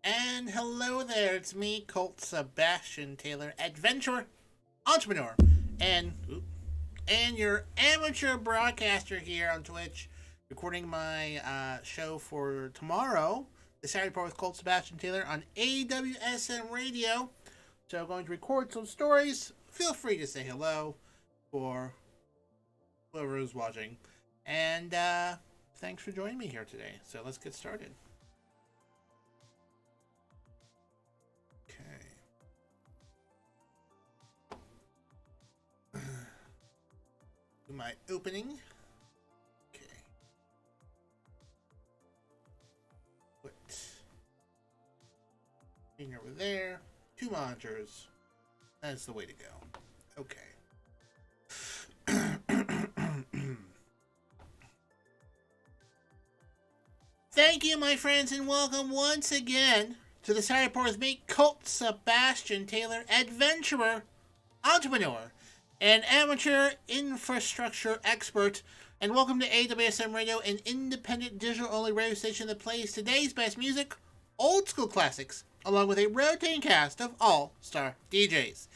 And hello there, it's me, Colt Sebastian Taylor, adventurer, entrepreneur, and your amateur broadcaster here on Twitch, recording my show for tomorrow, the Saturday Report with Colt Sebastian Taylor on AWSM Radio. So I'm going to record some stories. Feel free to say hello for whoever is watching. And thanks for joining me here today. So let's get started. Do my opening. Okay. Put thing over there. 2 monitors. That's the way to go. Okay. Thank you, my friends, and welcome once again to the Saturday Report with me, Colt Sebastian Taylor, adventurer, entrepreneur, an amateur infrastructure expert, and welcome to AWSM Radio, an independent digital-only radio station that plays today's best music, old school classics, along with a rotating cast of all-star DJs.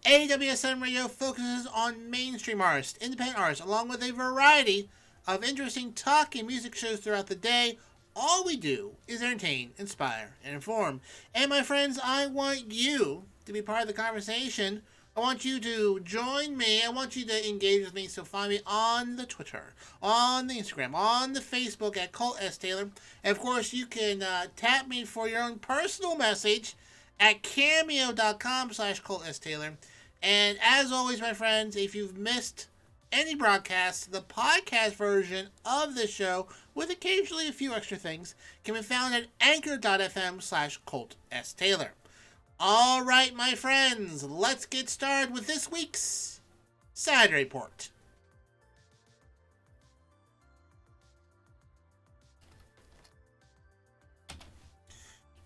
AWSM Radio focuses on mainstream artists, independent artists, along with a variety of interesting talk and music shows throughout the day. All we do is entertain, inspire, and inform. And my friends, I want you to be part of the conversation. I want you to join me. I want you to engage with me. So find me on the Twitter, on the Instagram, on the Facebook at Colt S. Taylor. And of course, you can tap me for your own personal message at cameo.com/Colt S. Taylor. And as always, my friends, if you've missed any broadcast, the podcast version of the show, with occasionally a few extra things, can be found at anchor.fm/Colt S. Taylor. All right, my friends, let's get started with this week's Saturday Report.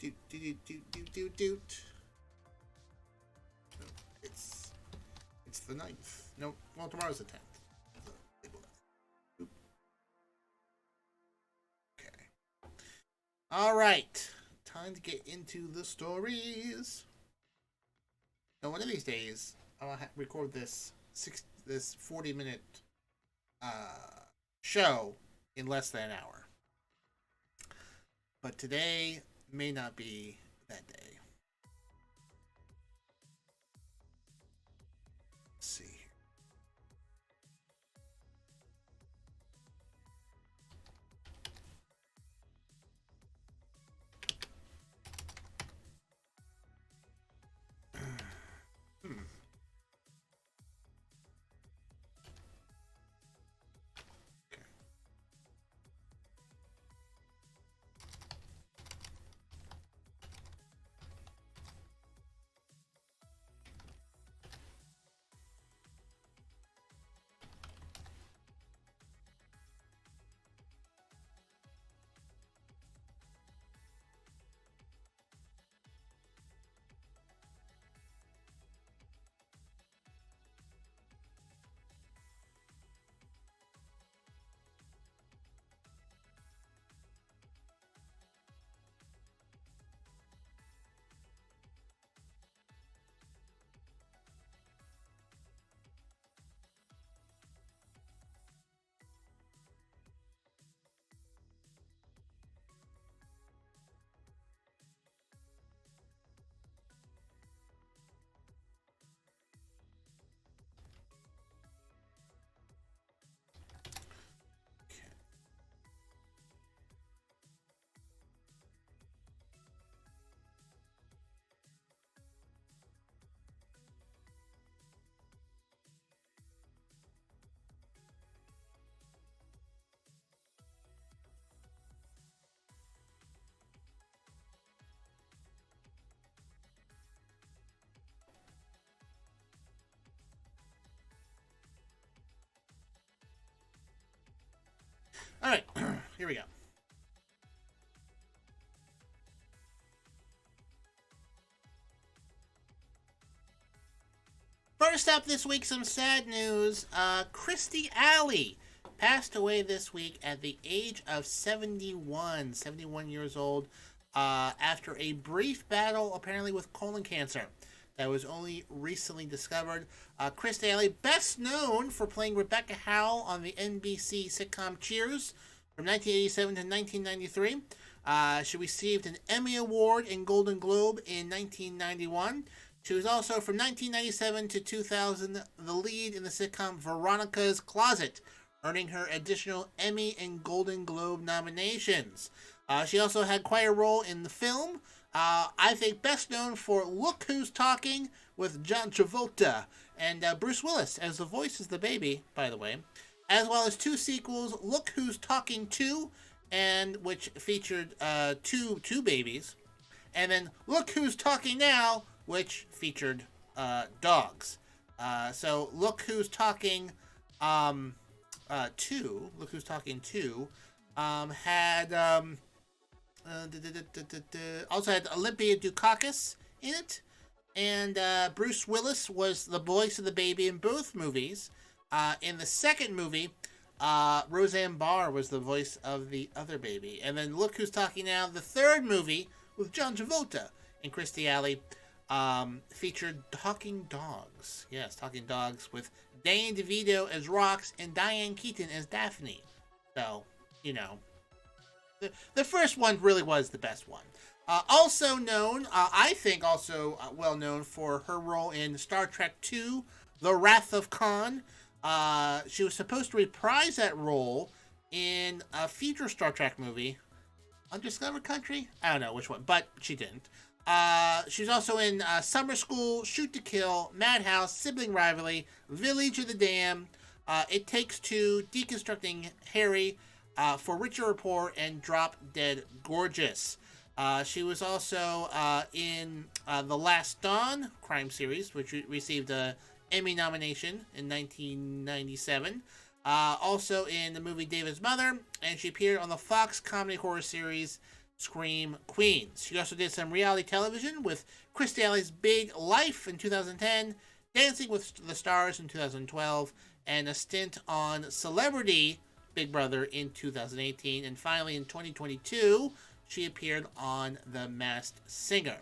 Doot, doot, doot, doot, doot, doot. No, it's the 9th. No, well, tomorrow's the 10th. Okay. All right. Time to get into the stories. Now, one of these days, I'll record this 40-minute show in less than an hour. But today may not be that day. Let's see. All right, here we go. First up this week, some sad news. Christy Alley passed away this week at the age of 71 years old. after a brief battle, apparently with colon cancer that was only recently discovered. Chris Daly, best known for playing Rebecca Howell on the NBC sitcom Cheers from 1987 to 1993. She received an Emmy Award and Golden Globe in 1991. She was also, from 1997 to 2000, the lead in the sitcom Veronica's Closet, earning her additional Emmy and Golden Globe nominations. She also had quite a role in the film. I think best known for Look Who's Talking with John Travolta and Bruce Willis as the voice of the baby, by the way, as well as two sequels, Look Who's Talking 2, and which featured two babies, and then Look Who's Talking Now, which featured dogs. So Look Who's Talking 2, Look Who's Talking 2, had also had Olympia Dukakis in it, and Bruce Willis was the voice of the baby in both movies. In the second movie, Roseanne Barr was the voice of the other baby. And then Look Who's Talking Now, the third movie with John Travolta and Kirstie Alley, featured talking dogs. Yes, talking dogs with Danny DeVito as Rox and Diane Keaton as Daphne. So, you know, the first one really was the best one. Also known, I think also well known for her role in Star Trek II, The Wrath of Khan. She was supposed to reprise that role in a future Star Trek movie, Undiscovered Country? I don't know which one, but she didn't. She was also in Summer School, Shoot to Kill, Madhouse, Sibling Rivalry, Village of the Dam, It Takes Two, Deconstructing Harry, For Richer Rapport, and Drop Dead Gorgeous. She was also in The Last Dawn crime series, which received a Emmy nomination in 1997. Also in the movie David's Mother, and she appeared on the Fox comedy horror series Scream Queens. She also did some reality television with Chris Daly's Big Life in 2010, Dancing with the Stars in 2012, and a stint on Celebrity Big Brother in 2018. And finally, in 2022, she appeared on The Masked Singer.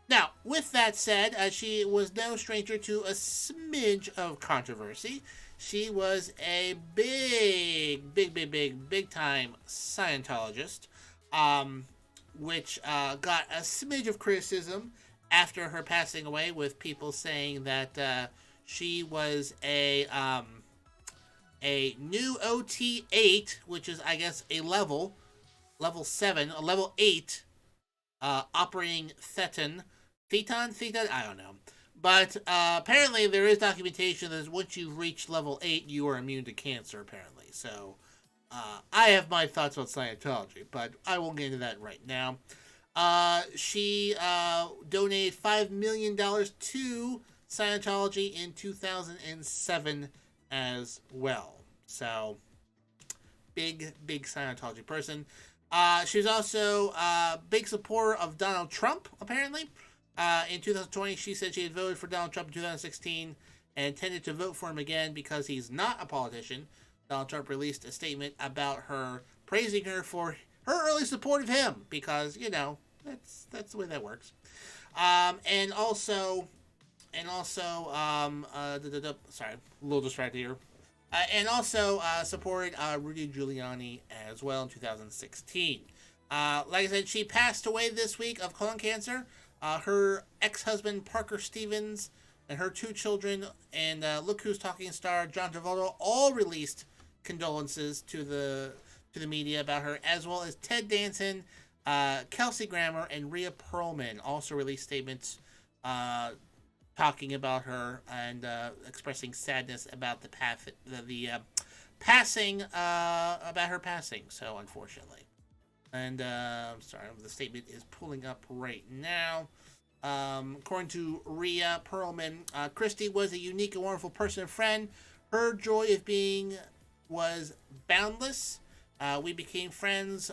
Now, with that said, she was no stranger to a smidge of controversy. She was a big time Scientologist, which got a smidge of criticism after her passing away, with people saying that she was a new OT8, which is, I guess, a level 7, a level 8 operating thetan, I don't know. But apparently there is documentation that once you've reached level 8, you are immune to cancer, apparently. So I have my thoughts on Scientology, but I won't get into that right now. She donated $5 million to Scientology in 2007 as well. So, big Scientology person. She was also a big supporter of Donald Trump, apparently. In 2020, she said she had voted for Donald Trump in 2016 and intended to vote for him again because he's not a politician. Donald Trump released a statement about her, praising her for her early support of him because, you know, that's the way that works. And also, sorry, a little distracted here. And also supported Rudy Giuliani as well in 2016. Like I said, she passed away this week of colon cancer. Her ex-husband, Parker Stevens, and her two children, and Look Who's Talking star John Travolta, all released condolences to the media about her, as well as Ted Danson, Kelsey Grammer, and Rhea Perlman also released statements talking about her and expressing sadness about the passing, about her passing. So, unfortunately. And, sorry, the statement is pulling up right now. According to Rhea Perlman, Christy was a unique and wonderful person and friend. Her joy of being was boundless. We became friends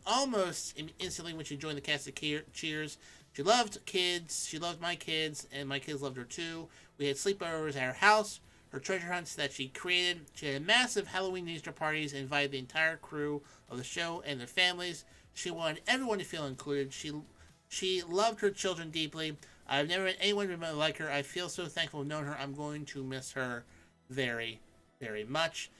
almost instantly when she joined the cast of Cheers. She loved kids. She loved my kids, and my kids loved her too. We had sleepovers at her house. her treasure hunts that she created. She had massive Halloween and Easter parties and invited the entire crew of the show and their families. She wanted everyone to feel included. She loved her children deeply. I've never met anyone like her. I feel so thankful to know her. I'm going to miss her very, very much.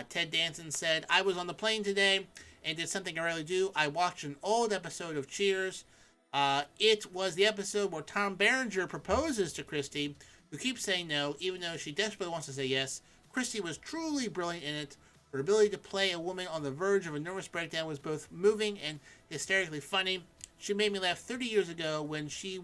Ted Danson said, I was on the plane today and did something I rarely do. I watched an old episode of Cheers. It was the episode where Tom Berenger proposes to Christy, who keeps saying no, even though she desperately wants to say yes. Christy was truly brilliant in it. Her ability to play a woman on the verge of a nervous breakdown was both moving and hysterically funny. She made me laugh 30 years ago when she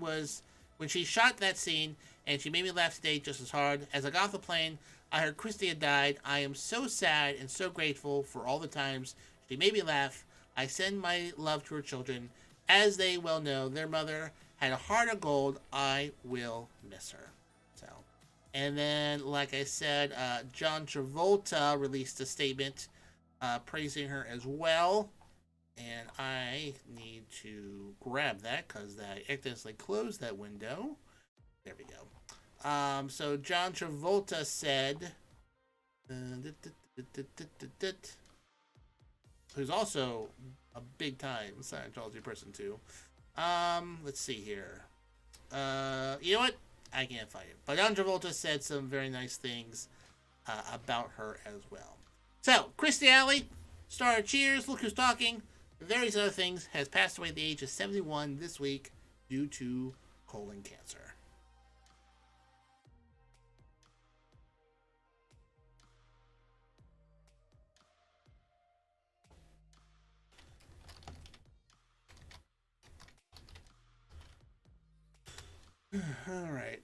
shot that scene, and she made me laugh today just as hard. As I got off the plane, I heard Christy had died. I am so sad and so grateful for all the times she made me laugh. I send my love to her children. As they well know, their mother had a heart of gold. I will miss her. So, and then, like I said, John Travolta released a statement praising her as well. And I need to grab that because I accidentally closed that window. There we go. So John Travolta said, who's also a big time Scientology person too. Let's see here. You know what? I can't find it. But John Travolta said some very nice things about her as well. So Christy Alley, star of Cheers, Look Who's Talking, various other things, has passed away at the age of 71 this week due to colon cancer. All right.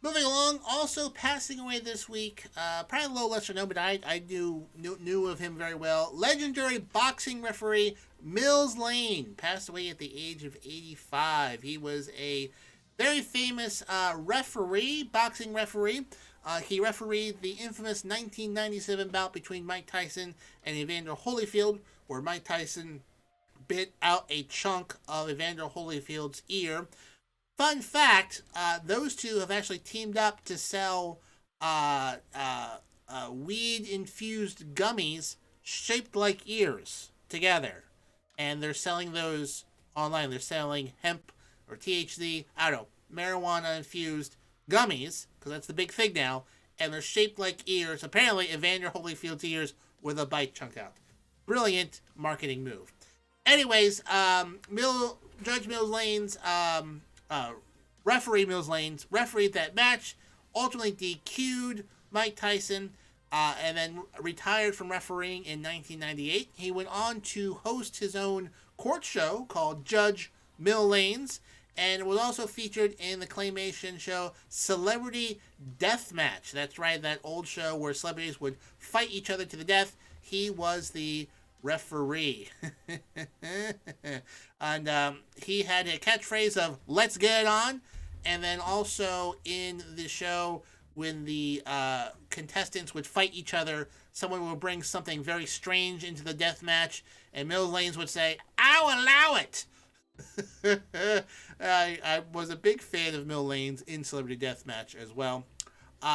Moving along, also passing away this week, probably a little lesser known, but I knew of him very well. Legendary boxing referee Mills Lane passed away at the age of 85. He was a very famous boxing referee. He refereed the infamous 1997 bout between Mike Tyson and Evander Holyfield, where Mike Tyson bit out a chunk of Evander Holyfield's ear. Fun fact, those two have actually teamed up to sell weed-infused gummies shaped like ears together. And they're selling those online. They're selling hemp or THC, I don't know, marijuana-infused gummies, because that's the big thing now, and they're shaped like ears. Apparently, Evander Holyfield's ears with a bite chunk out. Brilliant marketing move. Anyways, Judge Mills Lane's... referee Mills Lanes refereed that match, ultimately DQ'd Mike Tyson, and then retired from refereeing in 1998. He went on to host his own court show called Judge Mills Lanes, and was also featured in the claymation show Celebrity Deathmatch. That's right, that old show where celebrities would fight each other to the death. He was the referee. And he had a catchphrase of "Let's get it on," and then also in the show, when the contestants would fight each other, someone would bring something very strange into the death match, and Mills Lanes would say, "I'll allow it." I was a big fan of Mills Lanes in Celebrity Deathmatch as well.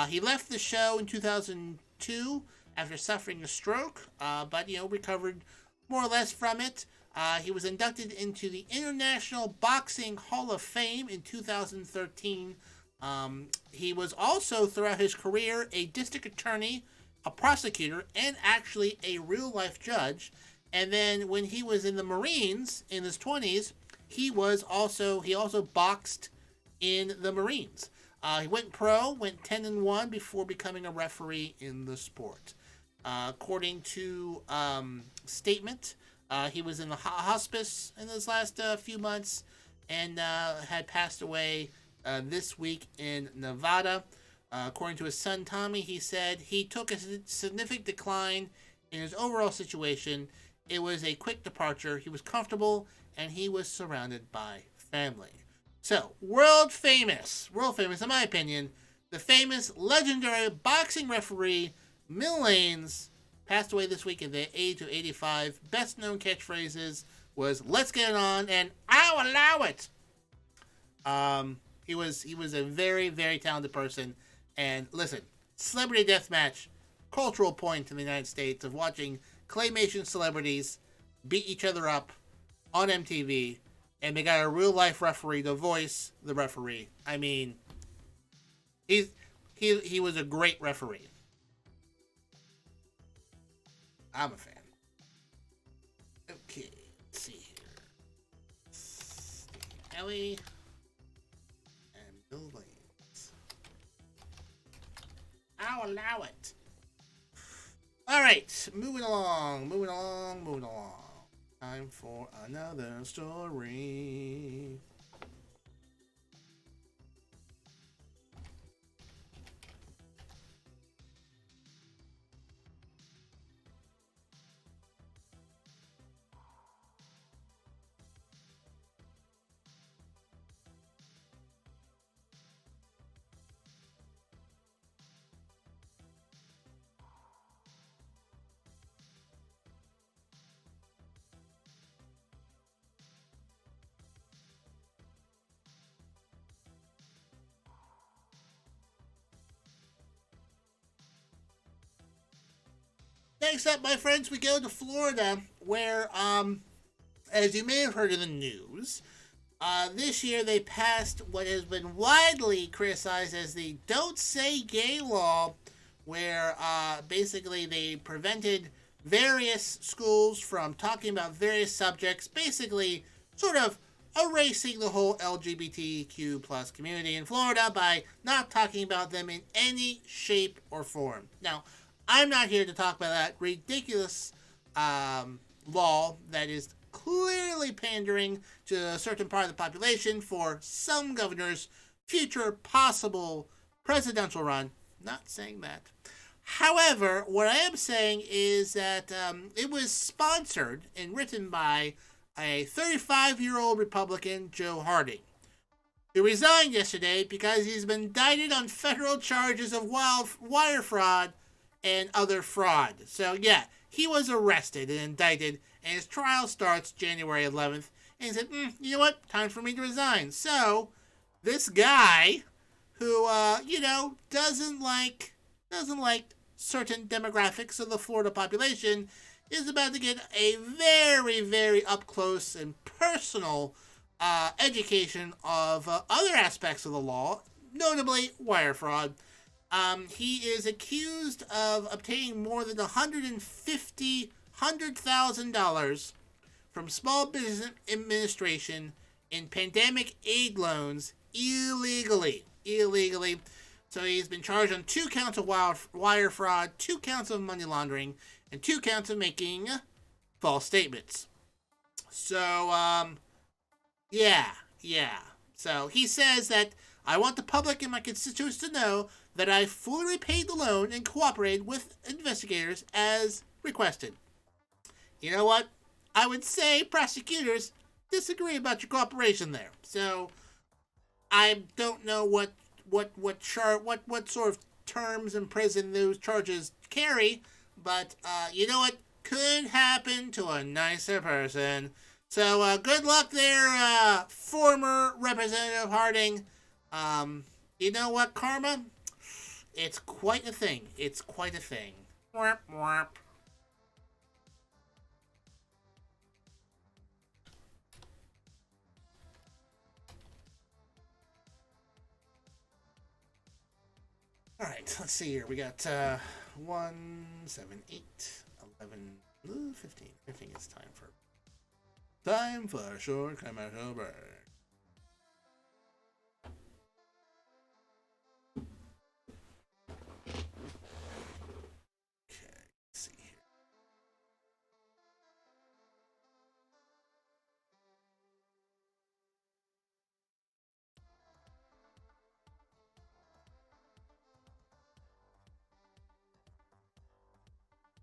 He left the show in 2002 after suffering a stroke, but recovered more or less from it. He was inducted into the International Boxing Hall of Fame in 2013. He was also, throughout his career, a district attorney, a prosecutor, and actually a real-life judge. And then when he was in the Marines in his 20s, he also boxed in the Marines. He went pro, went 10-1 before becoming a referee in the sport. According to statement, he was in the hospice in his last few months and had passed away this week in Nevada. According to his son Tommy, he said he took a significant decline in his overall situation. It was a quick departure. He was comfortable and he was surrounded by family. So, world famous in my opinion, the famous legendary boxing referee Mill Lanes passed away this week at the age of 85. Best known catchphrases was "Let's get it on" and "I'll allow it." He was a very, very talented person. And listen, Celebrity Deathmatch, cultural point in the United States of watching claymation celebrities beat each other up on MTV, and they got a real life referee to voice the referee. I mean, he was a great referee. I'm a fan. Okay, let's see here. Ellie and Bill Lanes. I'll allow it. All right, moving along. Time for another story. Next up, my friends, we go to Florida, where, as you may have heard in the news, this year they passed what has been widely criticized as the Don't Say Gay law, where basically they prevented various schools from talking about various subjects, basically sort of erasing the whole LGBTQ plus community in Florida by not talking about them in any shape or form. Now, I'm not here to talk about that ridiculous law that is clearly pandering to a certain part of the population for some governor's future possible presidential run. Not saying that. However, what I am saying is that it was sponsored and written by a 35-year-old Republican, Joe Harding, who resigned yesterday because he's been indicted on federal charges of wire fraud and other fraud. So, yeah, he was arrested and indicted, and his trial starts January 11th. And he said, you know what? Time for me to resign. So, this guy who, doesn't like certain demographics of the Florida population is about to get a very, very up close and personal education of other aspects of the law, notably wire fraud. He is accused of obtaining more than $100,000 from Small Business Administration in pandemic aid loans illegally. So he's been charged on 2 counts of wire fraud, 2 counts of money laundering, and 2 counts of making false statements. So, yeah. So he says that I want the public and my constituents to know that I fully repaid the loan and cooperated with investigators as requested. You know what? I would say prosecutors disagree about your cooperation there. So I don't know what sort of terms in prison those charges carry, but you know what? Could happen to a nicer person. So good luck there, former Representative Harding. You know what, karma? It's quite a thing. Warp, warp. Alright, let's see here. We got 1, 7, 8, 11, 15. I think it's time for a short commercial break.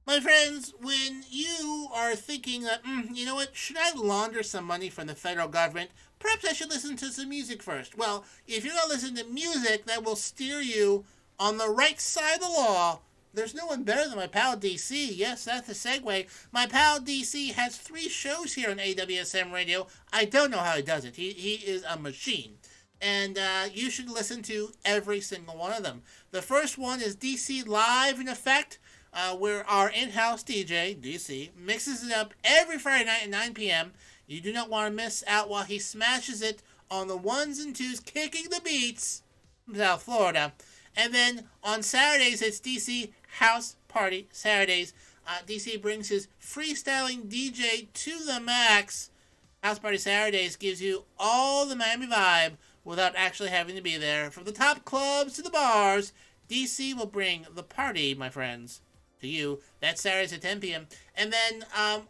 My friends, when you are thinking that, you know what, should I launder some money from the federal government? Perhaps I should listen to some music first. Well, if you're going to listen to music that will steer you on the right side of the law, there's no one better than my pal DC. Yes, that's a segue. My pal DC has 3 shows here on AWSM Radio. I don't know how he does it. He is a machine. And you should listen to every single one of them. The first one is DC Live in Effect, where our in-house DJ, DC, mixes it up every Friday night at 9 p.m. You do not want to miss out while he smashes it on the ones and twos, kicking the beats from South Florida. And then on Saturdays, it's DC House Party Saturdays. DC brings his freestyling DJ to the max. House Party Saturdays gives you all the Miami vibe without actually having to be there. From the top clubs to the bars, DC will bring the party, my friends, to you. That's Saturdays at 10 p.m. And then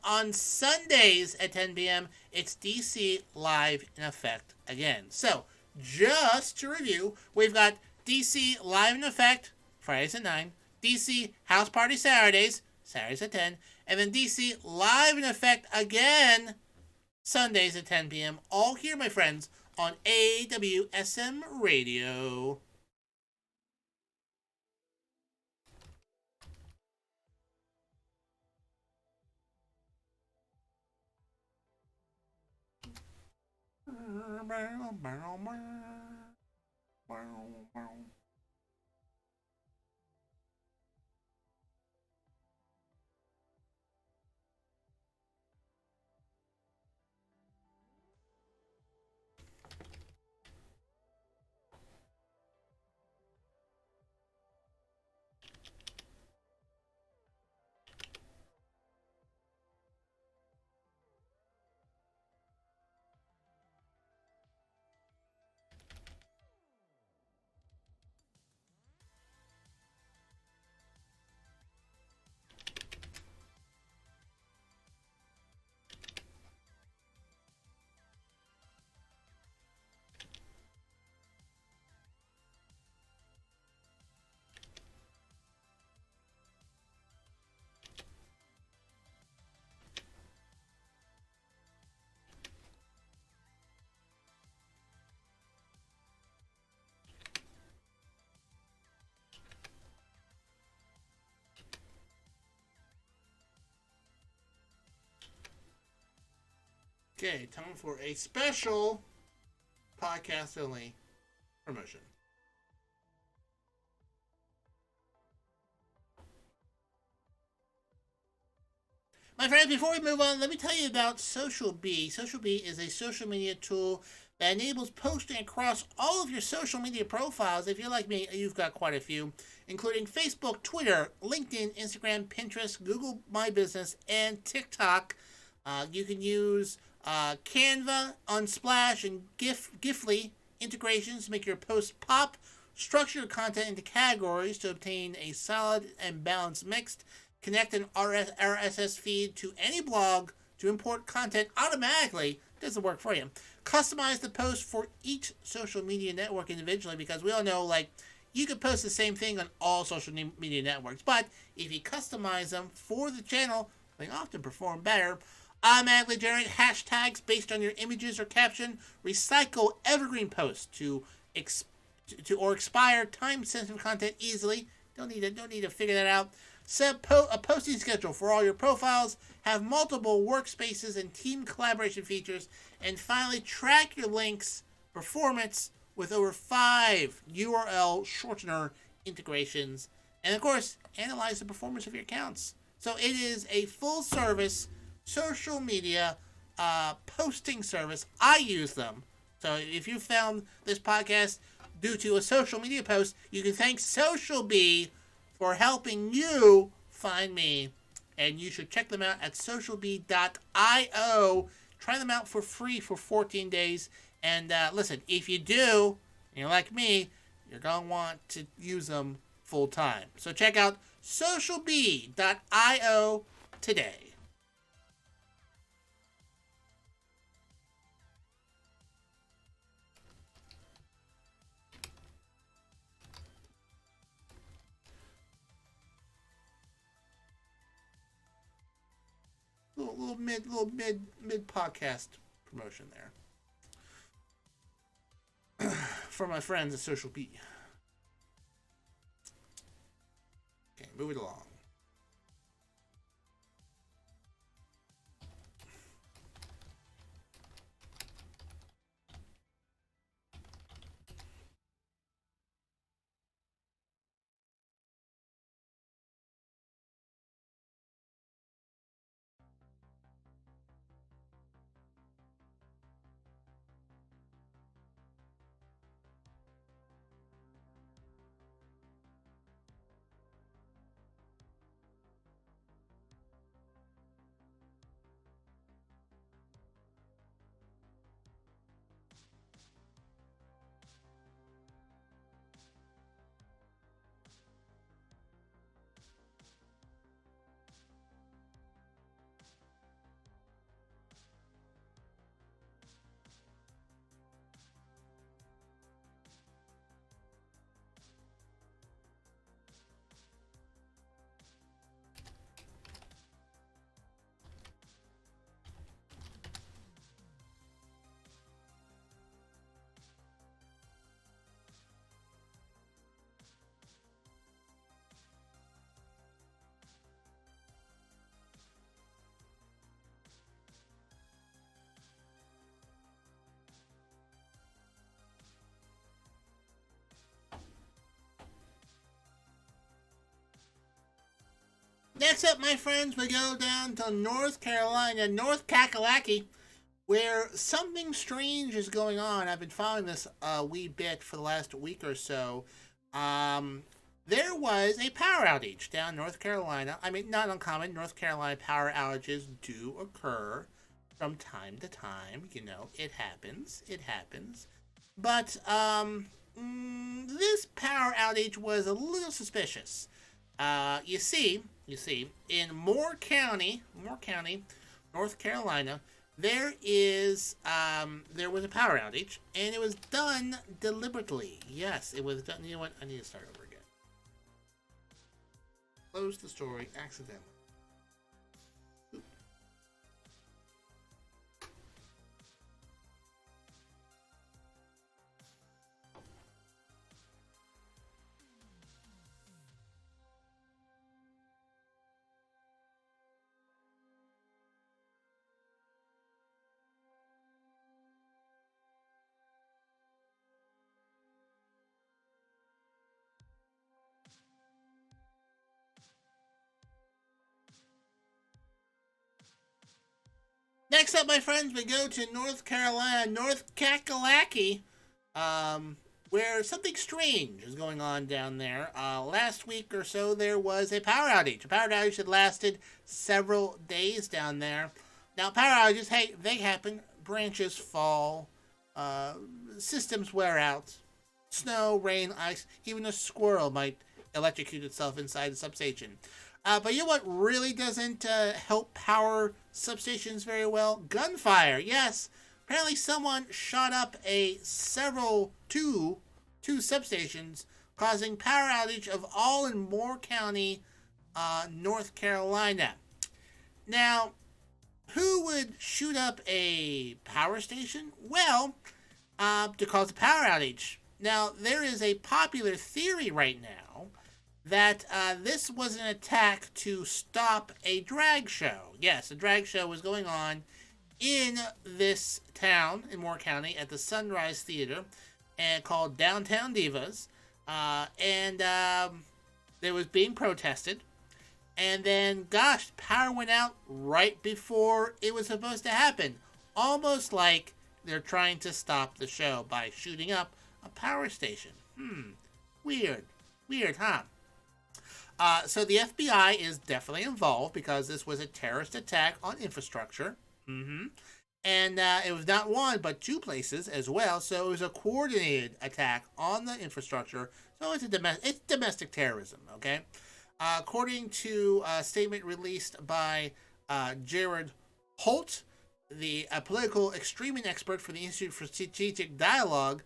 on Sundays at 10 p.m., it's DC Live in Effect again. So, just to review, we've got DC Live in Effect, Fridays at 9, DC House Party Saturdays, Saturdays at 10, and then DC Live in Effect again, Sundays at 10 p.m. All here, my friends, on AWSM Radio. Okay, time for a special podcast only promotion. My friends, before we move on, let me tell you about Social Bee. Social Bee is a social media tool that enables posting across all of your social media profiles. If you're like me, you've got quite a few, including Facebook, Twitter, LinkedIn, Instagram, Pinterest, Google My Business, and TikTok. You can use Canva, Unsplash, and Gifly integrations to make your posts pop. Structure your content into categories to obtain a solid and balanced mix. Connect an RSS feed to any blog to import content automatically. Does the work for you. Customize the post for each social media network individually, because we all know, like, you could post the same thing on all social media networks, but if you customize them for the channel, they often perform better. Automatically generate hashtags based on your images or caption. Recycle evergreen posts to expire time-sensitive content easily. Don't need to figure that out. Set a posting schedule for all your profiles. Have multiple workspaces and team collaboration features. And finally, track your links performance with over 5 URL shortener integrations. And of course, analyze the performance of your accounts. So it is a full-service social media posting service. I use them. So if you found this podcast due to a social media post, you can thank Social Bee for helping you find me. And you should check them out at socialbee.io. Try them out for free for 14 days. And listen, if you do, and you're like me, you're going to want to use them full time. So check out socialbee.io today. little mid podcast promotion there for my friends at Social P. Okay, moving along. Next up, my friends, we go down to North Carolina, North Kakalaki, where something strange is going on. I've been following this a wee bit for the last week or so. There was a power outage down North Carolina. I mean, not uncommon. North Carolina power outages do occur from time to time. You know, it happens. It happens. But this power outage was a little suspicious. You see, in Moore County, North Carolina, there was a power outage, and it was done deliberately. Yes, it was done. You know what? I need to start over again. Close the story accidentally. Next up, my friends, we go to North Carolina, North Kakalaki, where something strange is going on down there. Last week or so, there was a power outage. A power outage that lasted several days down there. Now, power outages, hey, they happen. Branches fall. Systems wear out. Snow, rain, ice. Even a squirrel might electrocute itself inside the substation. But you know what really doesn't help power substations very well? Gunfire. Yes. Apparently someone shot up two substations, causing power outage of all in Moore County, North Carolina. Now, who would shoot up a power station? Well, to cause a power outage. Now, there is a popular theory right now that this was an attack to stop a drag show. Yes, a drag show was going on in this town in Moore County at the Sunrise Theater, and called Downtown Divas, and it was being protested. And then, gosh, power went out right before it was supposed to happen, almost like they're trying to stop the show by shooting up a power station. Weird, huh? So the FBI is definitely involved because this was a terrorist attack on infrastructure. And it was not one, but two places as well. So it was a coordinated attack on the infrastructure. So it's domestic terrorism, okay? According to a statement released by Jared Holt, the political extremity expert for the Institute for Strategic Dialogue,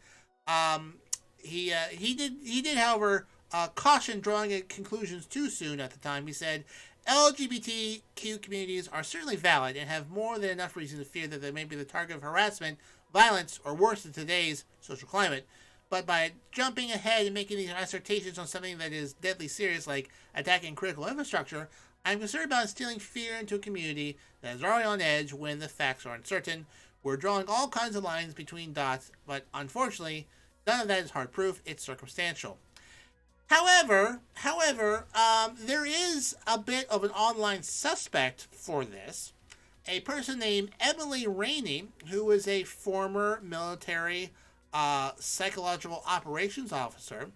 he did, however, caution drawing conclusions too soon at the time. He said, LGBTQ communities are certainly valid and have more than enough reason to fear that they may be the target of harassment, violence, or worse in today's social climate. But by jumping ahead and making these assertions on something that is deadly serious, like attacking critical infrastructure, I'm concerned about instilling fear into a community that is already on edge when the facts are uncertain. We're drawing all kinds of lines between dots, but unfortunately, none of that is hard proof. It's circumstantial. However, there is a bit of an online suspect for this. A person named Emily Rainey, who is a former military psychological operations officer,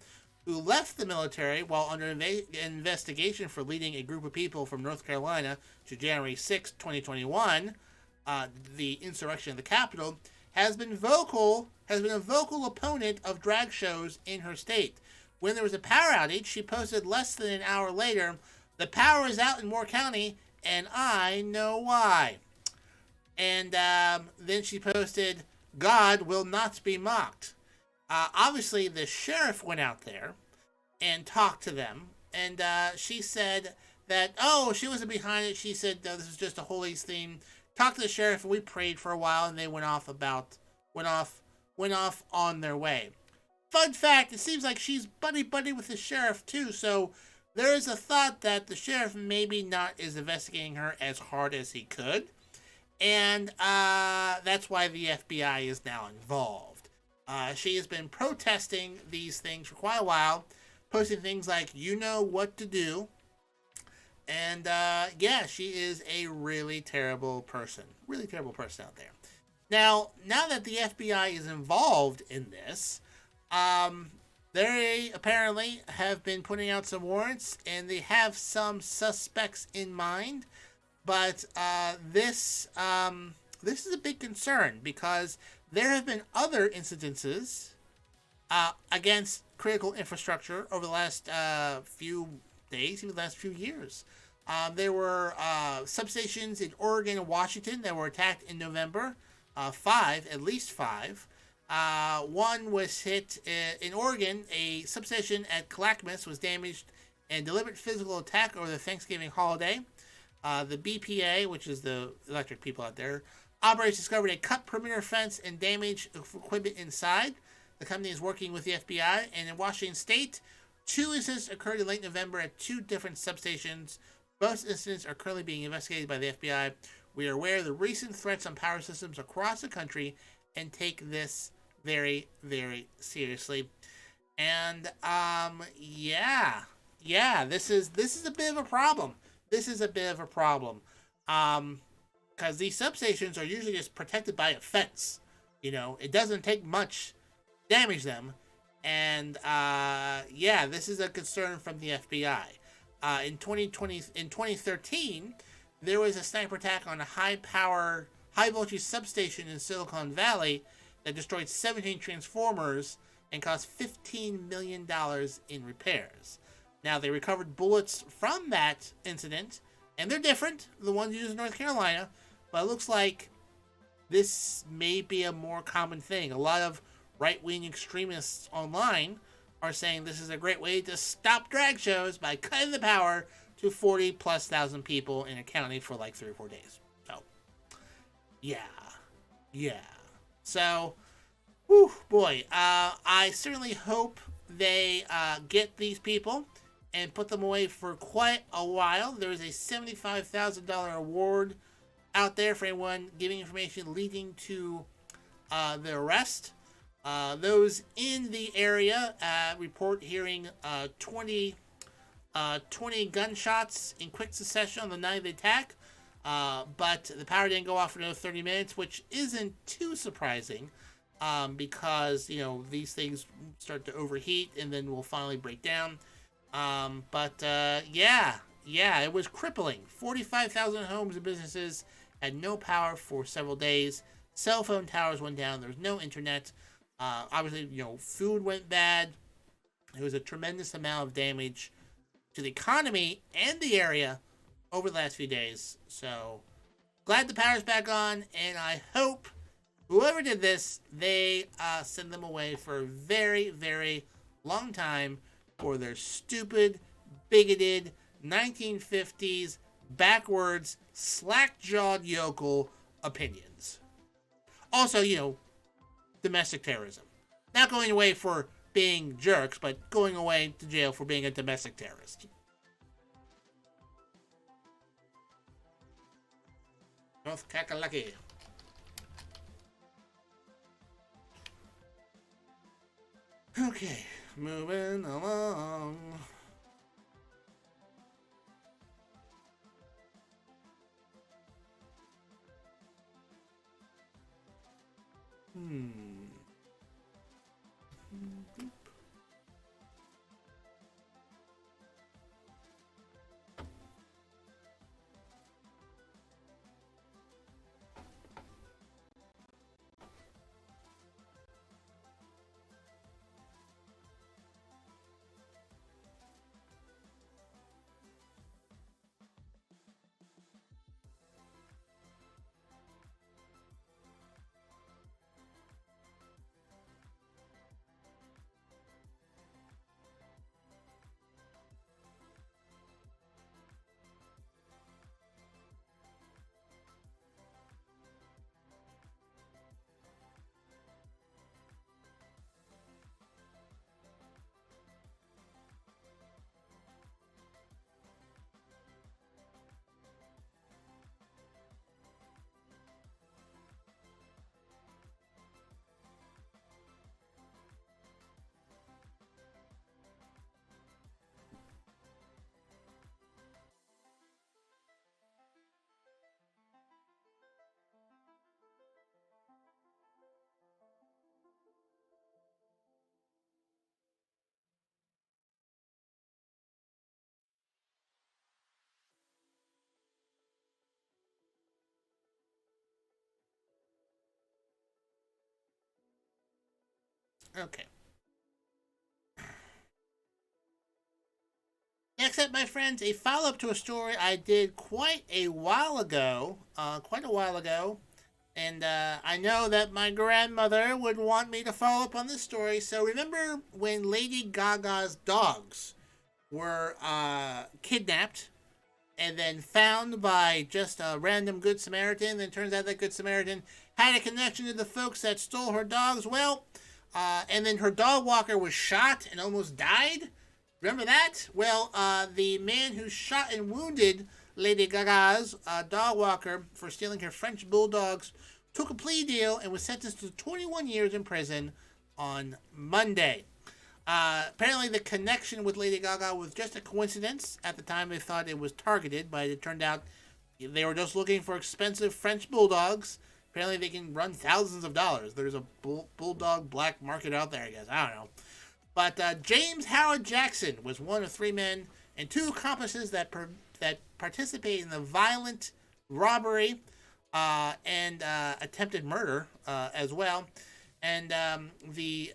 who left the military while under investigation for leading a group of people from North Carolina to January 6, 2021, the insurrection of the Capitol, has been a vocal opponent of drag shows in her state. When there was a power outage, she posted less than an hour later, "The power is out in Moore County, and I know why." And then she posted, "God will not be mocked." Obviously, the sheriff went out there and talked to them, and she said that, she wasn't behind it. She said, "No, this is just a Holy's theme." Talked to the sheriff, and we prayed for a while, and they went off on their way. Fun fact, it seems like she's buddy-buddy with the sheriff, too, so there is a thought that the sheriff maybe not is investigating her as hard as he could, and that's why the FBI is now involved. She has been protesting these things for quite a while, posting things like, "You know what to do," and she is a really terrible person out there. Now that the FBI is involved in this, they apparently have been putting out some warrants, and they have some suspects in mind. But this is a big concern because there have been other incidences against critical infrastructure over the last few days, even the last few years. There were substations in Oregon and Washington that were attacked in November. At least five. One was hit in Oregon. A substation at Clackamas was damaged in deliberate physical attack over the Thanksgiving holiday. The BPA, which is the electric people out there, operators discovered a cut perimeter fence and damaged equipment inside. The company is working with the FBI. And in Washington State, 2 incidents occurred in late November at 2 different substations. Both incidents are currently being investigated by the FBI. We are aware of the recent threats on power systems across the country and take this very, very seriously. And this is a bit of a problem. Because these substations are usually just protected by a fence. It doesn't take much to damage them. And this is a concern from the FBI. In 2013, there was a sniper attack on a high voltage substation in Silicon Valley that destroyed 17 transformers and cost $15 million in repairs. Now, they recovered bullets from that incident, and they're different, the ones used in North Carolina, but it looks like this may be a more common thing. A lot of right-wing extremists online are saying this is a great way to stop drag shows by cutting the power to 40,000+ people in a county for like 3 or 4 days. So, yeah. So, I certainly hope they get these people and put them away for quite a while. There is a $75,000 award out there for anyone giving information leading to the arrest. Those in the area report hearing 20 gunshots in quick succession on the night of the attack, but the power didn't go off for another 30 minutes, which isn't too surprising because, these things start to overheat and then will finally break down. It was crippling. 45,000 homes and businesses had no power for several days. Cell phone towers went down. There was no internet. Obviously, food went bad. There was a tremendous amount of damage to the economy and the area over the last few days. So, glad the power's back on, and I hope whoever did this, they send them away for a very, very long time for their stupid, bigoted, 1950s backwards slack-jawed yokel opinions. Also, domestic terrorism. Not going away for being jerks, but going away to jail for being a domestic terrorist. North Kakalaki. Okay, moving along. Okay. Next up, my friends, a follow-up to a story I did quite a while ago. And I know that my grandmother would want me to follow up on this story. So remember when Lady Gaga's dogs were kidnapped and then found by just a random Good Samaritan? And turns out that Good Samaritan had a connection to the folks that stole her dogs. Well, and then her dog walker was shot and almost died. Remember that? Well, the man who shot and wounded Lady Gaga's dog walker for stealing her French bulldogs took a plea deal and was sentenced to 21 years in prison on Monday. Apparently, the connection with Lady Gaga was just a coincidence. At the time, they thought it was targeted, but it turned out they were just looking for expensive French bulldogs. Apparently, they can run thousands of dollars. There's a bulldog black market out there, I guess. I don't know. But James Howard Jackson was one of three men and two accomplices that participated in the violent robbery and attempted murder as well. And the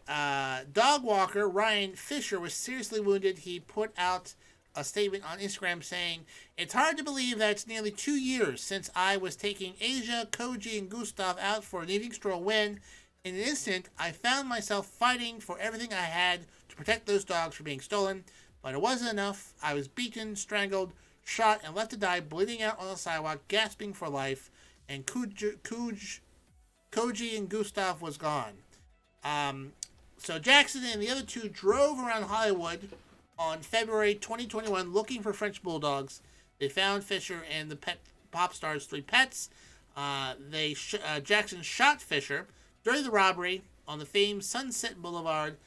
dog walker, Ryan Fisher, was seriously wounded. He put out a statement on Instagram saying, "It's hard to believe that it's nearly 2 years since I was taking Asia, Koji, and Gustav out for an evening stroll when, in an instant, I found myself fighting for everything I had to protect those dogs from being stolen. But it wasn't enough. I was beaten, strangled, shot, and left to die bleeding out on the sidewalk, gasping for life. And Koji and Gustav was gone." So Jackson and the other two drove around Hollywood on February 2021 looking for French bulldogs. They found Fisher and the pop star's three pets. Jackson shot Fisher during the robbery on the famed Sunset Boulevard.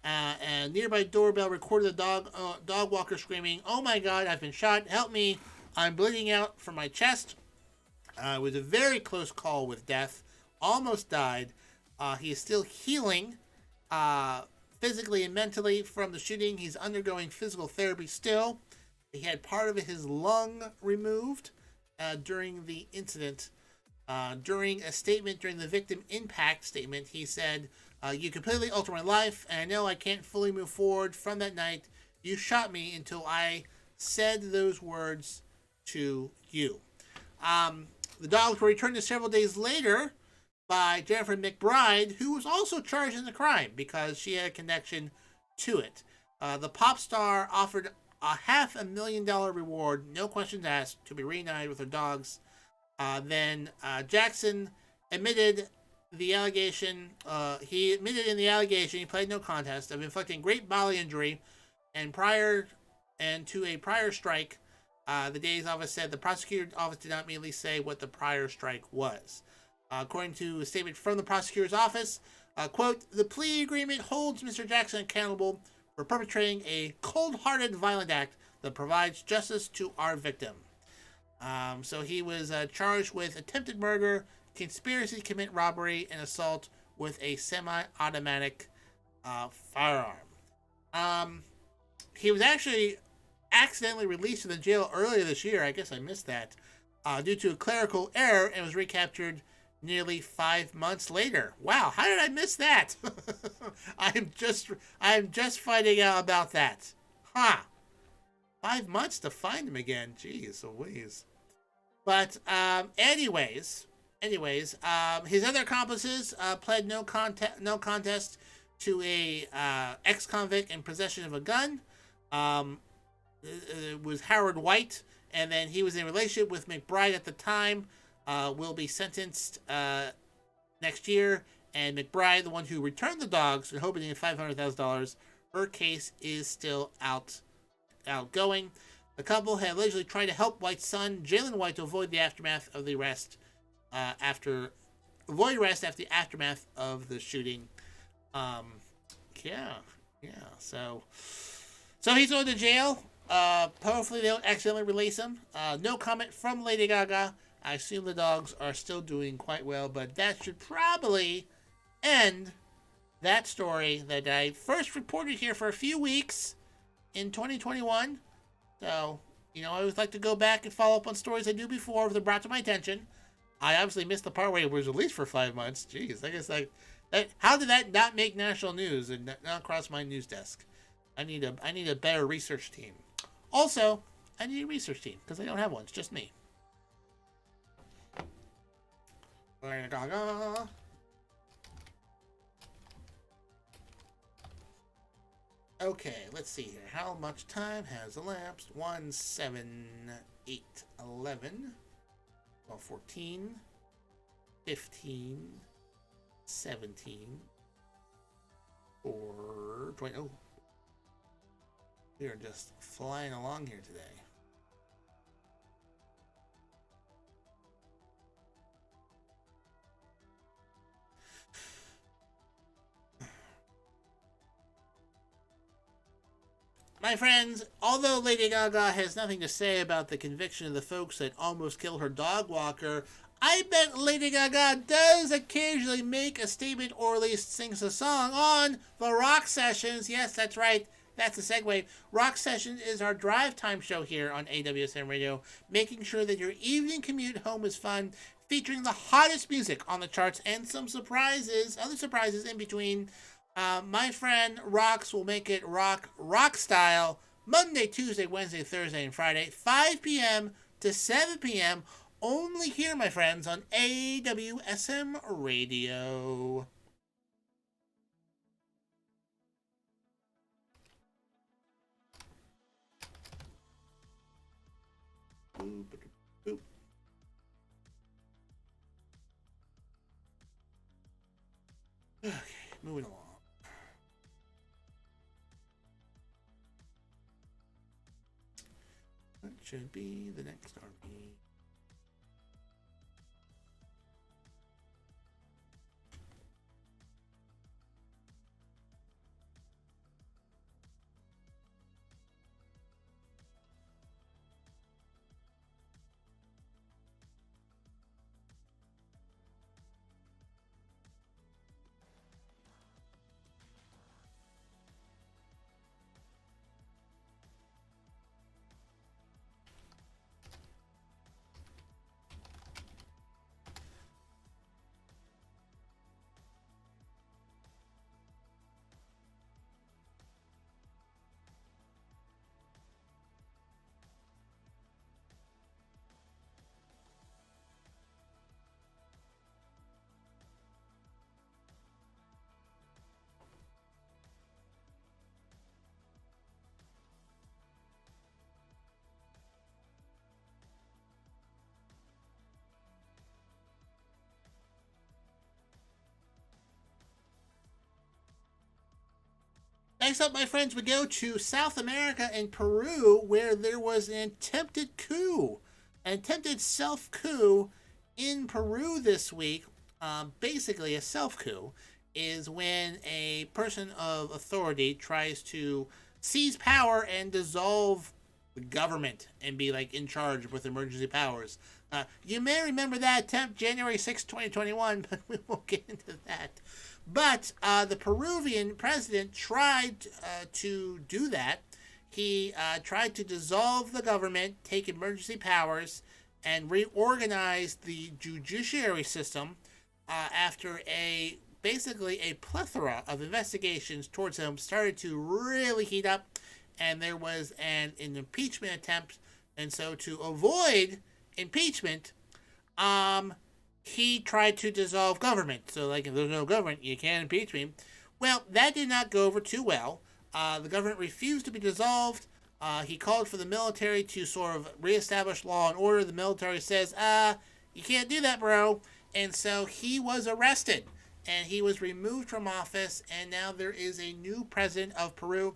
And nearby doorbell recorded the dog walker screaming, "Oh my God, I've been shot. Help me. I'm bleeding out from my chest." It was a very close call with death. Almost died. He is still healing physically and mentally from the shooting. He's undergoing physical therapy still. He had part of his lung removed during the incident. During a statement, during the victim impact statement, he said, "You completely altered my life, and I know I can't fully move forward from that night. You shot me until I said those words to you." The dogs were returned several days later by Jennifer McBride, who was also charged in the crime because she had a connection to it. The pop star offered a $500,000 reward, no questions asked, to be reunited with her dogs. Then Jackson admitted the allegation. He admitted in the allegation he played no contest of inflicting great bodily injury, and to a prior strike. The DA's office said the prosecutor's office did not immediately say what the prior strike was. According to a statement from the prosecutor's office, quote, the plea agreement holds Mr. Jackson accountable for perpetrating a cold-hearted violent act that provides justice to our victim. So he was charged with attempted murder, conspiracy to commit robbery, and assault with a semi-automatic firearm. He was actually accidentally released from the jail earlier this year. I guess I missed that. Due to a clerical error, and was recaptured nearly 5 months later. Wow, how did I miss that? I'm just finding out about that. Huh. 5 months to find him again. Jeez Louise. But anyways, his other accomplices pled no contest to a ex-convict in possession of a gun. It was Howard White, and then he was in a relationship with McBride at the time. Will be sentenced next year, and McBride, the one who returned the dogs and hoping to get $500,000, her case is still outgoing. The couple had allegedly tried to help White's son, Jalen White, to avoid the aftermath of the arrest after the aftermath of the shooting. So he's going to jail. Hopefully they don't accidentally release him. No comment from Lady Gaga. I assume the dogs are still doing quite well, but that should probably end that story that I first reported here for a few weeks in 2021. So, I always like to go back and follow up on stories I knew before if they're brought to my attention. I obviously missed the part where it was released for 5 months. Jeez, I guess how did that not make national news and not cross my news desk? I need a better research team. Also, I need a research team because I don't have one. It's just me. Okay, let's see here. How much time has elapsed? 1, 7, 8, 11, 12, 14, 15, 17, 4, 20. Oh, we are just flying along here today. My friends, although Lady Gaga has nothing to say about the conviction of the folks that almost killed her dog walker, I bet Lady Gaga does occasionally make a statement or at least sings a song on the Rock Sessions. Yes, that's right. That's a segue. Rock Sessions is our drive time show here on AWSM Radio, making sure that your evening commute home is fun, featuring the hottest music on the charts and some other surprises in between. My friend Rox will make it rock style Monday, Tuesday, Wednesday, Thursday, and Friday, 5 p.m. to 7 p.m. only here, my friends, on AWSM Radio. Boop. Okay, moving along. That should be the next RP. Next up, my friends, we go to South America and Peru, where there was an attempted coup, an attempted self coup in Peru this week. Basically, a self coup is when a person of authority tries to seize power and dissolve the government and be like in charge with emergency powers. You may remember that attempt January 6, 2021, but we won't get into that. But the Peruvian president tried to do that. He tried to dissolve the government, take emergency powers, and reorganize the judiciary system after basically a plethora of investigations towards him started to really heat up, and there was an impeachment attempt. And so to avoid impeachment, he tried to dissolve government. So, like, if there's no government, you can't impeach me. Well, that did not go over too well. The government refused to be dissolved. He called for the military to sort of reestablish law and order. The military says, you can't do that, bro. And so he was arrested, and he was removed from office, and now there is a new president of Peru,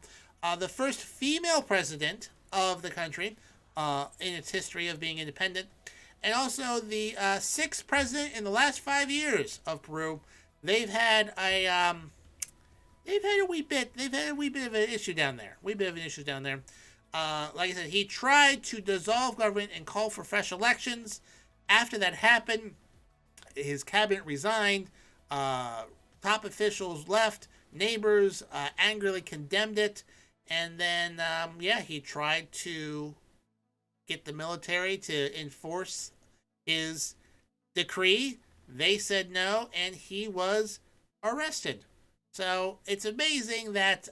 the first female president of the country in its history of being independent, and also the sixth president in the last 5 years of Peru. They've had a wee bit of an issue down there. Like I said, he tried to dissolve government and call for fresh elections. After that happened, his cabinet resigned. Top officials left. Neighbors angrily condemned it. And then, he tried to get the military to enforce his decree. They said no, and he was arrested. So it's amazing that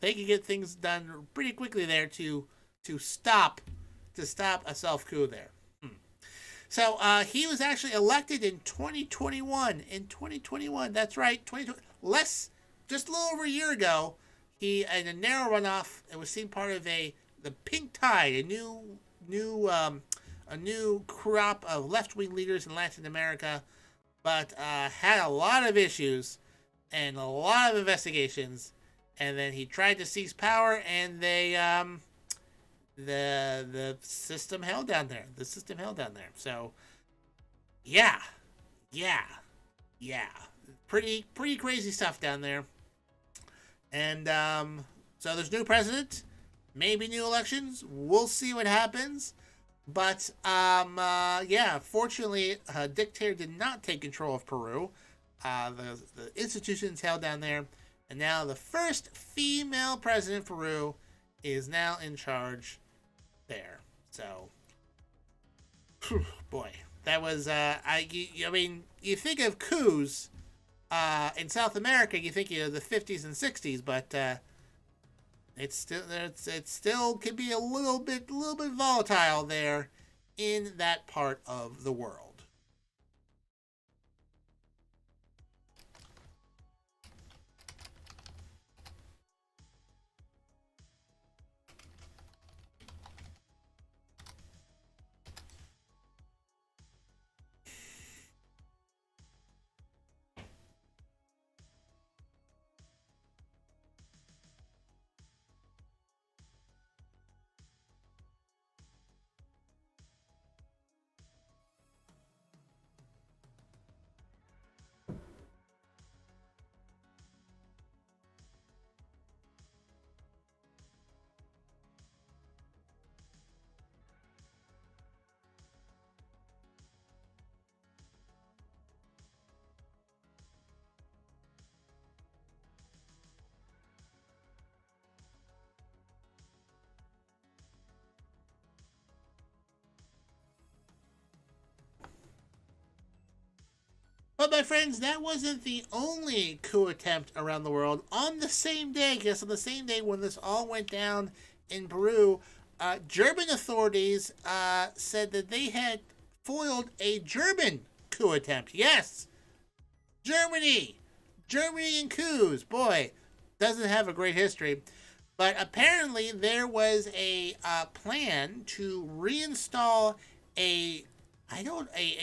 they can get things done pretty quickly there to stop a self coup there. So he was actually elected in 2021. In 2021, that's right, just a little over a year ago. He, in a narrow runoff, it was seen part of the Pink Tide, a new crop of left-wing leaders in Latin America, but had a lot of issues and a lot of investigations, and then he tried to seize power, and the system held down there. So, yeah, pretty crazy stuff down there. And so there's new president, maybe new elections. We'll see what happens. But fortunately, a dictator did not take control of Peru. The institutions held down there, and now the first female president of Peru is now in charge there. So, boy, that was you think of coups in South America, you think of the 50s and 60s, but it still can be a little bit volatile there in that part of the world. But my friends, that wasn't the only coup attempt around the world. On the same day when this all went down in Peru, German authorities said that they had foiled a German coup attempt. Yes, Germany and coups. Boy, doesn't have a great history. But apparently there was a plan to reinstall a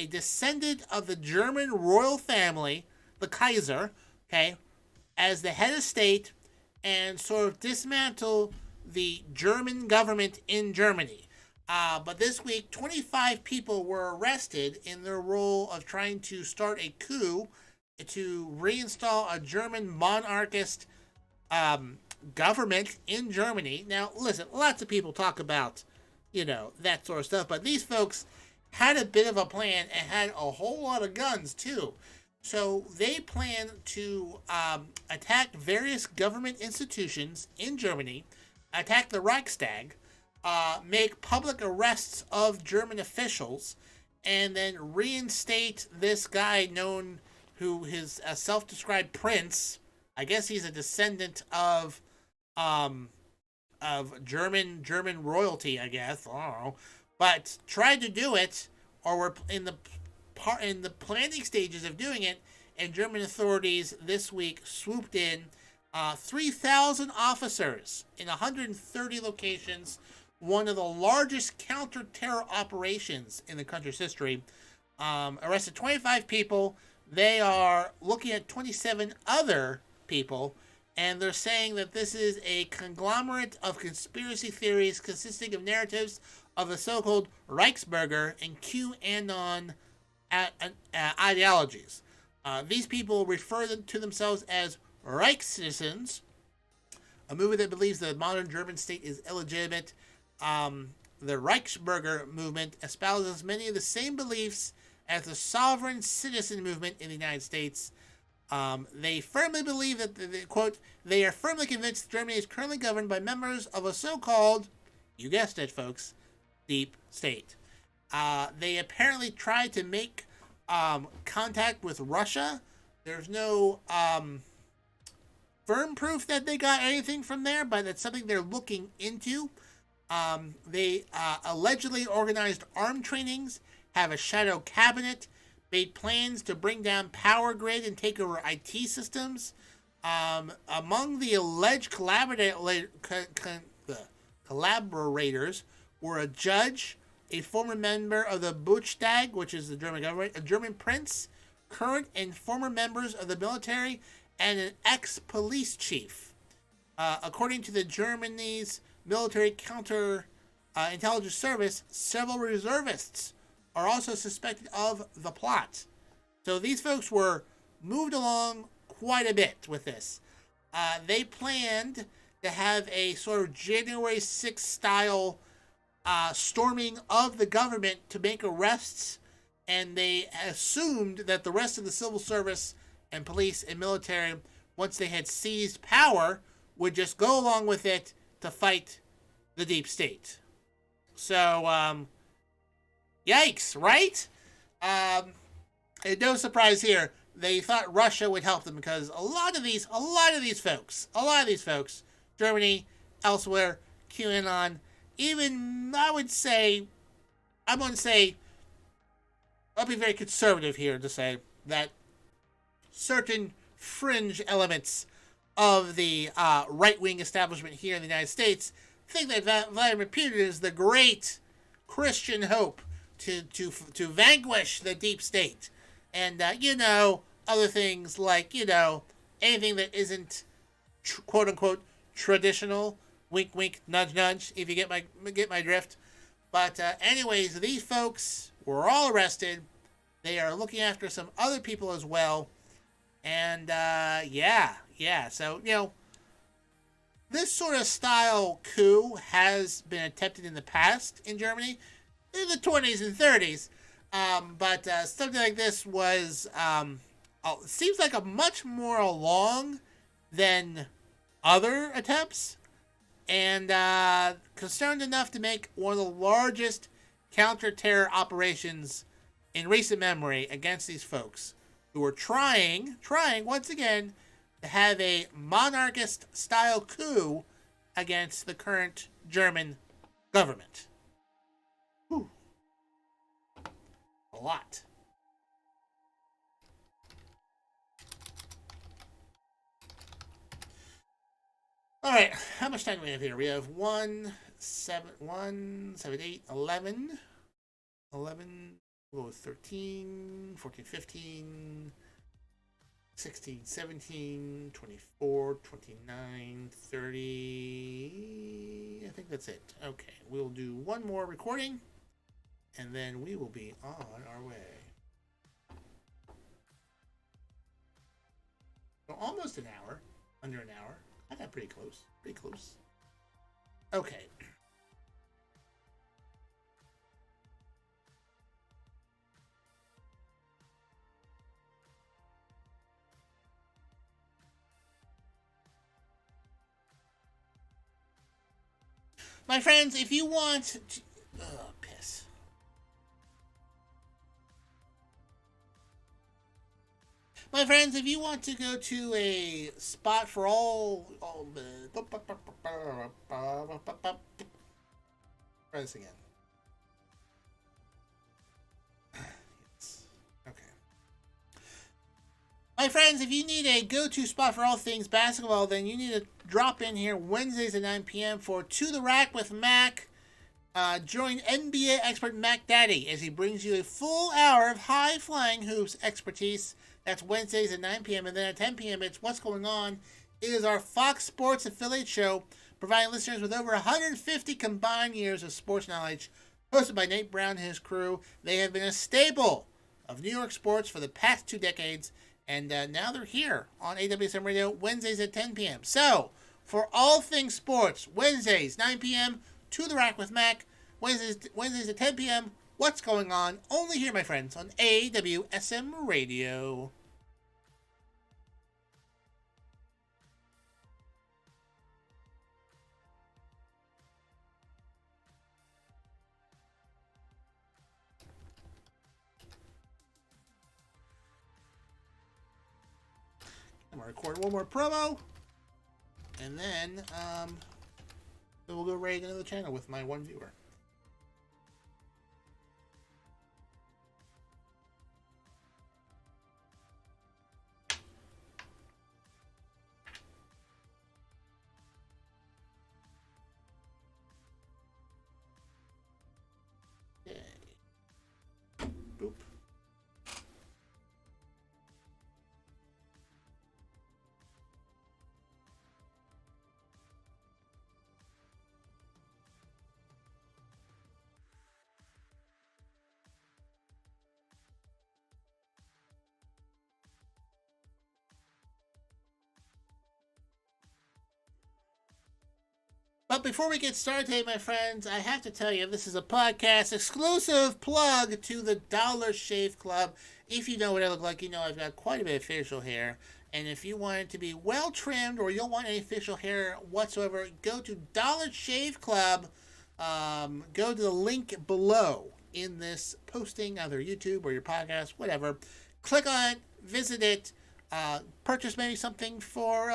descendant of the German royal family, the Kaiser, okay, as the head of state and sort of dismantle the German government in Germany. But this week, 25 people were arrested in their role of trying to start a coup to reinstall a German monarchist government in Germany. Now, listen, lots of people talk about, that sort of stuff, but these folks had a bit of a plan and had a whole lot of guns, too. So they plan to attack various government institutions in Germany, attack the Reichstag, make public arrests of German officials, and then reinstate this guy who is a self-described prince. I guess he's a descendant of German royalty, I guess. I don't know, but tried to do it, or were in the planning stages of doing it, and German authorities this week swooped in 3,000 officers in 130 locations, one of the largest counter-terror operations in the country's history. Arrested 25 people. They are looking at 27 other people, and they're saying that this is a conglomerate of conspiracy theories consisting of narratives of the so-called Reichsbürger and QAnon ideologies. These people refer to themselves as Reich citizens, a movement that believes the modern German state is illegitimate. The Reichsbürger movement espouses many of the same beliefs as the sovereign citizen movement in the United States. They firmly believe that, quote, they are firmly convinced Germany is currently governed by members of a so-called, you guessed it, folks, deep state. They apparently tried to make contact with Russia. There's no firm proof that they got anything from there, but it's something they're looking into. They allegedly organized armed trainings, have a shadow cabinet, made plans to bring down power grid and take over IT systems. Among the alleged collaborators were a judge, a former member of the Bundestag, which is the German government, a German prince, current and former members of the military, and an ex-police chief. According to the Germany's military counter-intelligence service, several reservists are also suspected of the plot. So these folks were moved along quite a bit with this. They planned to have a sort of January 6th style storming of the government to make arrests, and they assumed that the rest of the civil service and police and military, once they had seized power, would just go along with it to fight the deep state. So, yikes, right? And no surprise here. They thought Russia would help them because a lot of these folks, Germany, elsewhere, QAnon, even I'm going to say, I'll be very conservative here to say that certain fringe elements of the right-wing establishment here in the United States think that Vladimir Putin is the great Christian hope to vanquish the deep state. And, other things like, anything that isn't quote-unquote traditional, wink, wink, nudge, nudge, if you get my drift. But anyways, these folks were all arrested. They are looking after some other people as well. And, so, this sort of style coup has been attempted in the past in Germany, in the 20s and 30s. But something like this was, seems like a much more along than other attempts, and concerned enough to make one of the largest counter-terror operations in recent memory against these folks who were trying once again to have a monarchist-style coup against the current German government. Whew. A lot. All right, how much time do we have here? We have 1, 7, 8, 11, 11, we'll go with 13, 14, 15, 16, 17, 24, 29, 30. I think that's it. Okay, we'll do one more recording, and then we will be on our way. So almost an hour, under an hour. I got pretty close, pretty close. Okay. My friends, if you want to... piss. My friends, if you want to go to a spot for all try this again. Yes. Okay. My friends, if you need a go-to spot for all things basketball, then you need to drop in here Wednesdays at 9 p.m. for To The Rack with Mac. Join NBA expert Mac Daddy as he brings you a full hour of high-flying hoops expertise. That's Wednesdays at 9 p.m. And then at 10 p.m., it's What's Going On. It is our Fox Sports affiliate show, providing listeners with over 150 combined years of sports knowledge. Hosted by Nate Brown and his crew, they have been a staple of New York sports for the past 2 decades, and now they're here on AWSM Radio, Wednesdays at 10 p.m. So, for all things sports, Wednesdays, 9 p.m., To The Rack with Mac. Wednesdays at 10 p.m., What's Going On? Only here, my friends, on AWSM Radio. I'm going to record one more promo, and then we'll go right into the channel with my one viewer. Boop. But before we get started today, my friends, I have to tell you, this is a podcast exclusive plug to the Dollar Shave Club. If you know what I look like, you know I've got quite a bit of facial hair. And if you want it to be well trimmed or you don't want any facial hair whatsoever, go to Dollar Shave Club. Go to the link below in this posting, either YouTube or your podcast, whatever. Click on it, visit it. Purchase maybe something for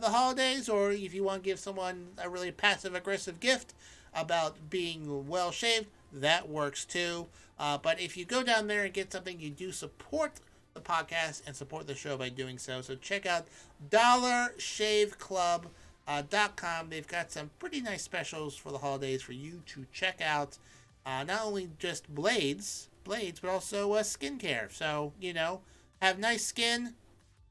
the holidays, or if you want to give someone a really passive-aggressive gift about being well-shaved, that works too. But if you go down there and get something, you do support the podcast and support the show by doing so. So check out DollarShaveClub.com. They've got some pretty nice specials for the holidays for you to check out. Not only just blades, but also skincare. So, you know, have nice skin,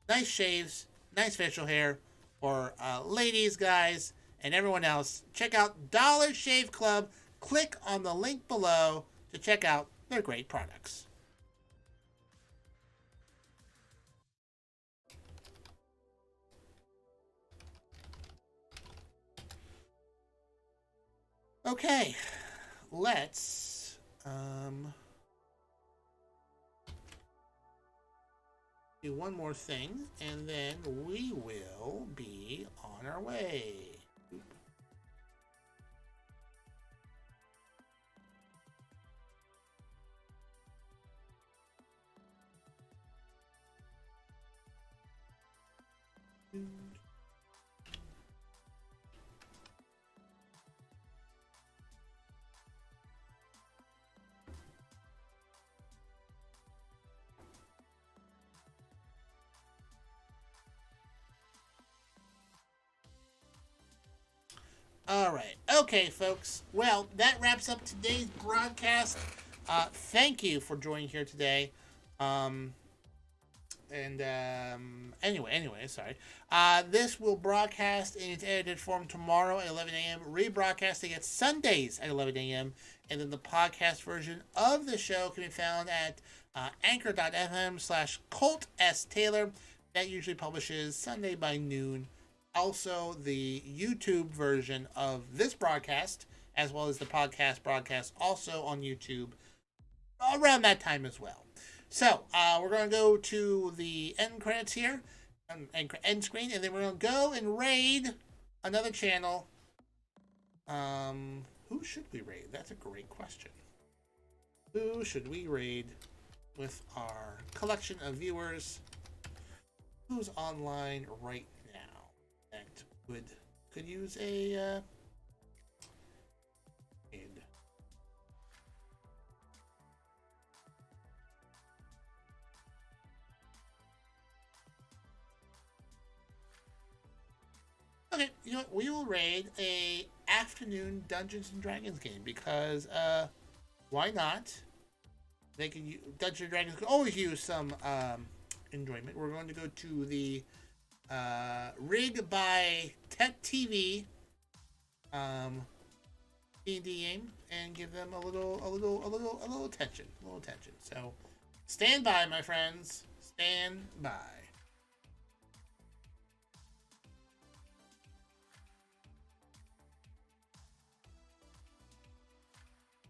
nice shaves, nice facial hair for ladies, guys, and everyone else. Check out Dollar Shave Club. Click on the link below to check out their great products. Okay, let's do one more thing, and then we will be on our way. All right. Okay, folks. Well, that wraps up today's broadcast. Thank you for joining here today. And anyway, sorry. This will broadcast in its edited form tomorrow at 11 a.m. Rebroadcasting at Sundays at 11 a.m. And then the podcast version of the show can be found at anchor.fm/Colt S. Taylor. That usually publishes Sunday by noon. Also, the YouTube version of this broadcast, as well as the podcast broadcast, also on YouTube around that time as well. So, we're going to go to the end credits here, end screen, and then we're going to go and raid another channel. Who should we raid? That's a great question. Who should we raid with our collection of viewers? Who's online right now that could use a raid? Okay, you know what? We will raid a afternoon Dungeons and Dragons game because why not? They can Dungeons and Dragons can always use some enjoyment. We're going to go to the Rig by Tech TV D&D game and give them a little attention. So stand by, my friends. Stand by.